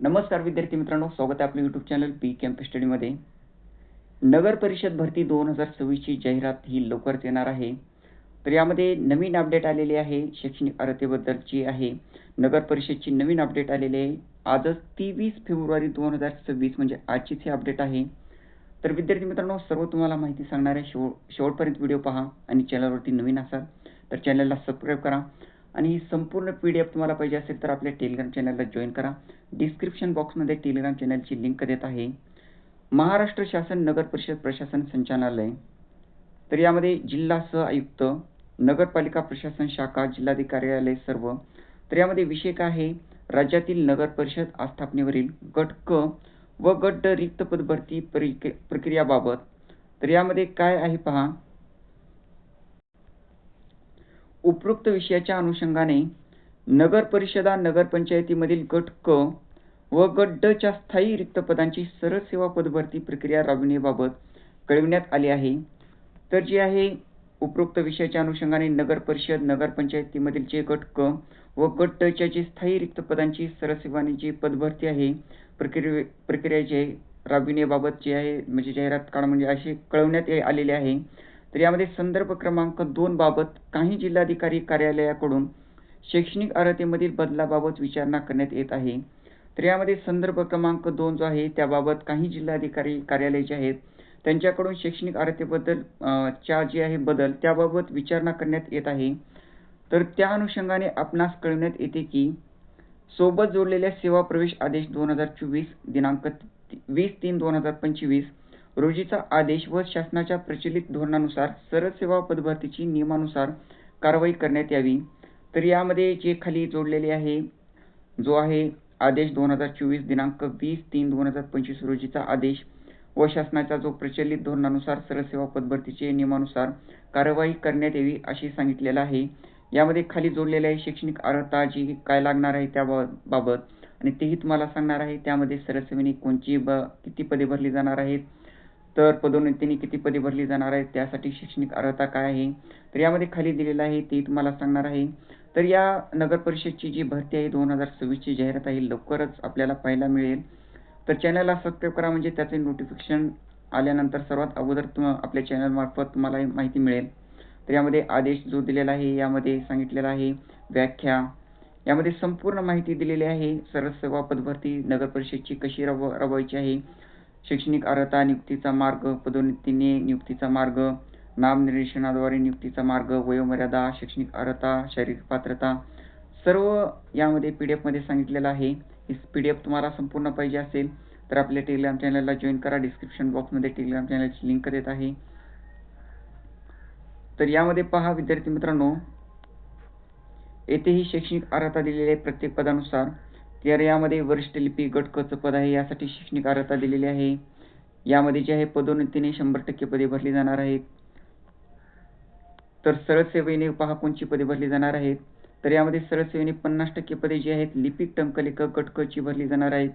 नमस्कार विद्यार्थी मित्रांनो, स्वागत आहे आपल्या यूट्यूब चॅनल पी कॅम्प स्टडीमध्ये. नगर परिषद भरती 2026ची जाहिरात ही लवकरच येणार आहे. तर यामध्ये नवीन अपडेट आलेली आहे. शैक्षणिक अर्हतेबद्दलची आहे. नगर परिषदची नवीन अपडेट आलेली आहे. आजच 23 फेब्रुवारी 2026 म्हणजे आजचीच ही अपडेट आहे. तर विद्यार्थी मित्रांनो, सर्व तुम्हाला माहिती सांगणार आहे. शेवटपर्यंत व्हिडिओ पहा आणि चॅनलवरती नवीन असाल तर चॅनलला सबस्क्राईब करा आणि ही संपूर्ण PDF तुम्हाला पाहिजे असेल तर आपल्या टेलिग्राम चॅनलला जॉईन करा. डिस्क्रिप्शन बॉक्समध्ये टेलिग्राम चॅनलची लिंक देत आहे. महाराष्ट्र शासन नगर परिषद प्रशासन संचालनालय. तर यामध्ये जिल्हा सह आयुक्त, नगरपालिका प्रशासन शाखा, जिल्हाधिकारी कार्यालय सर्व. तर यामध्ये विषय काय आहे? राज्यातील नगर परिषद आस्थापनेवरील गट क व गट ड रिक्त पद भरती प्रक्रियाबाबत. तर यामध्ये काय आहे पहा. उपरोक्त विषयाच्या अनुषंगाने नगर परिषदा नगरपंचायतीमधील गट क व गट ड च्या स्थायी रिक्त पदांची सरळ सेवा पदभरती प्रक्रिया राबविण्याबाबत कळविण्यात आले आहे. तर जे आहे उपरोक्त विषयाच्या अनुषंगाने नगर परिषद नगरपंचायतीमधील जे गट क व गट ड च्या जे स्थायी रिक्त पदांची सरळ सेवानी जी पदभरती आहे प्रक्रिया जे राबविण्याबाबत जे आहे म्हणजे जाहिरात काढ म्हणजे असे कळवण्यात आलेले आहे. तर यामध्ये संदर्भ क्रमांक 2 बाबत काही जिल्हाधिकारी कार्यालयाकडून शैक्षणिक अर्हतेमधील बदलाबाबत विचारणा करण्यात येत आहे. तर यामध्ये संदर्भ क्रमांक 2 जो आहे त्याबाबत काही जिल्हाधिकारी कार्यालय जे आहेत त्यांच्याकडून शैक्षणिक अर्हतेबद्दल च्या जे आहे बदल त्याबाबत विचारणा करण्यात येत आहे. तर त्या अनुषंगाने आपणास कळविण्यात येते की सोबत जोडलेल्या सेवा प्रवेश आदेश 2024 दिनांक 20/3/2025 रोजीचा आदेश व शासनाच्या प्रचलित धोरणानुसार सरळ सेवा पदभरतीची नियमानुसार कारवाई करण्यात यावी. तर यामध्ये जे खाली जोडलेले आहे जो आहे आदेश 2024 दिनांक 20/3/2025 रोजीचा आदेश व शासनाचा जो प्रचलित धोरणानुसार सरळ सेवा पदभरतीचे नियमानुसार कारवाई करण्यात यावी असे सांगितलेलं आहे. यामध्ये खाली जोडलेले आहे शैक्षणिक अर्हता जी काय लागणार आहे त्याबाबत आणि तेही तुम्हाला सांगणार आहे. त्यामध्ये सरळ सेवेने किती पदे भरली जाणार आहेत, तर पदोन्नतीने किती पदे भरली जाणार आहेत, त्यासाठी शैक्षणिक अर्हता काय आहे. तर यामध्ये खाली दिलेलं आहे ते तुम्हाला सांगणार आहे. तर या नगर परिषदची जी भरती आहे 2026ची जाहिरात आहे लवकरच आपल्याला पाहायला मिळेल. तर चॅनलला सबस्क्राईब करा म्हणजे त्याचे नोटिफिकेशन आल्यानंतर सर्वात अगोदर आपल्या चॅनलमार्फत तुम्हाला माहिती मिळेल. तर यामध्ये आदेश जो दिलेला आहे यामध्ये सांगितलेला आहे व्याख्या, यामध्ये संपूर्ण माहिती दिलेली आहे. सरळ सेवा पदभरती नगर परिषदची कशी राबवायची आहे, शैक्षणिक अर्हता, नियुक्तीचा मार्ग, पदोन्नतीने नियुक्तीचा मार्ग, नामनिर्देशनाद्वारे नियुक्तीचा मार्ग, वयोमर्यादा, शैक्षणिक अर्हता, शारीरिक पात्रता सर्व यामध्ये PDF मध्ये सांगितलेलं आहे. ही PDF तुम्हाला संपूर्ण पाहिजे असेल तर आपल्या टेलिग्राम चॅनलला जॉईन करा. डिस्क्रिप्शन बॉक्समध्ये टेलिग्राम चॅनलची लिंक देत आहे. तर यामध्ये पहा विद्यार्थी मित्रांनो, येथेही शैक्षणिक अर्हता दिलेली आहे प्रत्येक पदानुसार. तर यामध्ये वरिष्ठ लिपिक गट क चं पद आहे यासाठी शैक्षणिक अर्हता दिलेली आहे. यामध्ये जे आहे पदोन्नतीने 100% पदे भरली जाणार आहेत. तर सरळ सेवेने पहा कोणची पदे भरली जाणार आहेत. तर यामध्ये सरळ सेवेने 50% पदे जी आहेत लिपिक टंकलेखक गट क ची भरली जाणार आहेत.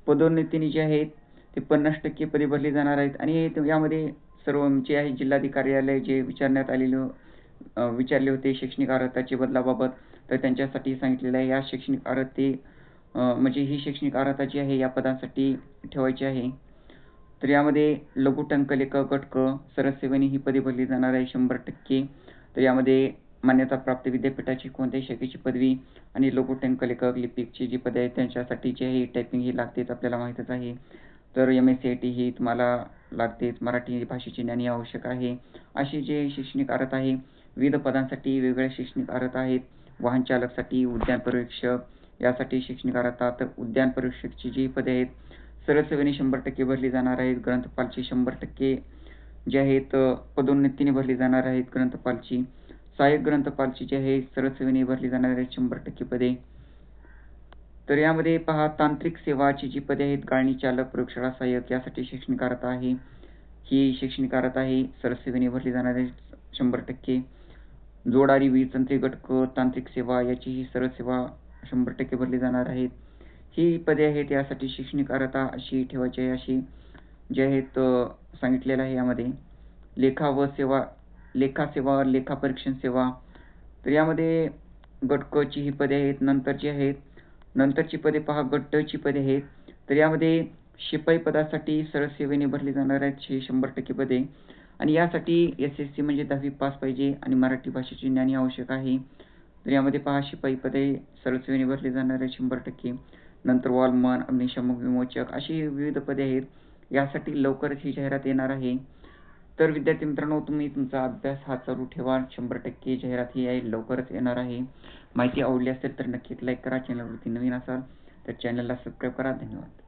पदोन्नतीने जे आहेत ते 50% पदे भरली जाणार आहेत. आणि यामध्ये सर्व जे आहे जिल्हाधिकारी कार्यालय जे विचारले होते शैक्षणिक अर्हताच्या बदलाबाबत तर त्यांच्यासाठी सांगितलेलं आहे. या शैक्षणिक अर्हते म्हणजे ही शैक्षणिक अर्हता जी आहे या पदासाठी ठेवायची आहे. तर यामध्ये लघु टंकलेखक गट क सरळ सेवेने ही पदे भरली जाणार आहे 100%. तर यामध्ये मान्यताप्राप्त विद्यापीठाची कोणत्याही शाखेची पदवी आणि लघु टंकलेखक लिपिकची जी पदे आहेत त्यांच्यासाठी जे आहे टायपिंग ही लागतेच आपल्याला माहीतच आहे. तर MSCIT ही तुम्हाला लागतेच. मराठी भाषेचे ज्ञान ही आवश्यक आहे. अशी जे शैक्षणिक अर्हता आहे विविध पदांसाठी वेगवेगळ्या शैक्षणिक अर्हता आहेत. वाहन चालकसाठी, उद्यान पर्यवेक्षक यासाठी शैक्षणिक अर्हता. तर उद्यान पर्यवेक्षकची जी पदे आहेत सरळ सेवेने 100% भरली जाणार आहेत. ग्रंथपालची 100% जे आहेत पदोन्नतीने भरली जाणार आहेत. ग्रंथपालची, सहाय्यक ग्रंथपालची जी आहे सरळ सेवेने भरली जाणार आहेत 100% पदे. तर यामध्ये पहा तांत्रिक सेवाची जी पदे आहेत गाळणी चालक, प्रयोगशाळा सहाय्यक यासाठी शैक्षणिक अर्हता आहे. ही शैक्षणिक अर्हता आहे सरळ सेवेने भरली जाणार आहे 100%. जोडारी वीज तंत्री गट क तांत्रिक सेवा याची ही सरळ सेवा 100% भरली जाणार आहेत. ही पदे आहेत यासाठी शैक्षणिक अर्हता अशी ठेवायची आहे अशी जे आहेत सांगितलेलं आहे. यामध्ये लेखा सेवा, लेखा परीक्षण सेवा. तर यामध्ये गट क ची ही पदे आहेत. नंतर जी आहेत नंतरची पदे पहा, गट ड ची पदे आहेत. तर यामध्ये शिपाई पदासाठी सरळ सेवेने भरली जाणार आहेत 100% पदे आणि यासाठी SSC म्हणजे 10वी पास पाहिजे आणि मराठी भाषेचे ज्ञान आवश्यक आहे. तर यामध्ये पहा, शिपाई पदे सरळ सेवेने भरली जाणार आहेत 100%. नंतर वॉलमन, अग्निशमन विमोचक अशी विविध पदे आहेत. यासाठी लवकरच ही जाहिरात येणार आहे. तर विद्यार्थी मित्रांनो, तुम्ही तुमचा अभ्यास हा चालू ठेवा. 100% जाहिरात ही आहे, लवकरच येणार आहे. माहिती आवडली असेल तर नक्कीच लाईक करा. चॅनलवरती नवीन असाल तर चॅनलला सबस्क्राईब करा. धन्यवाद.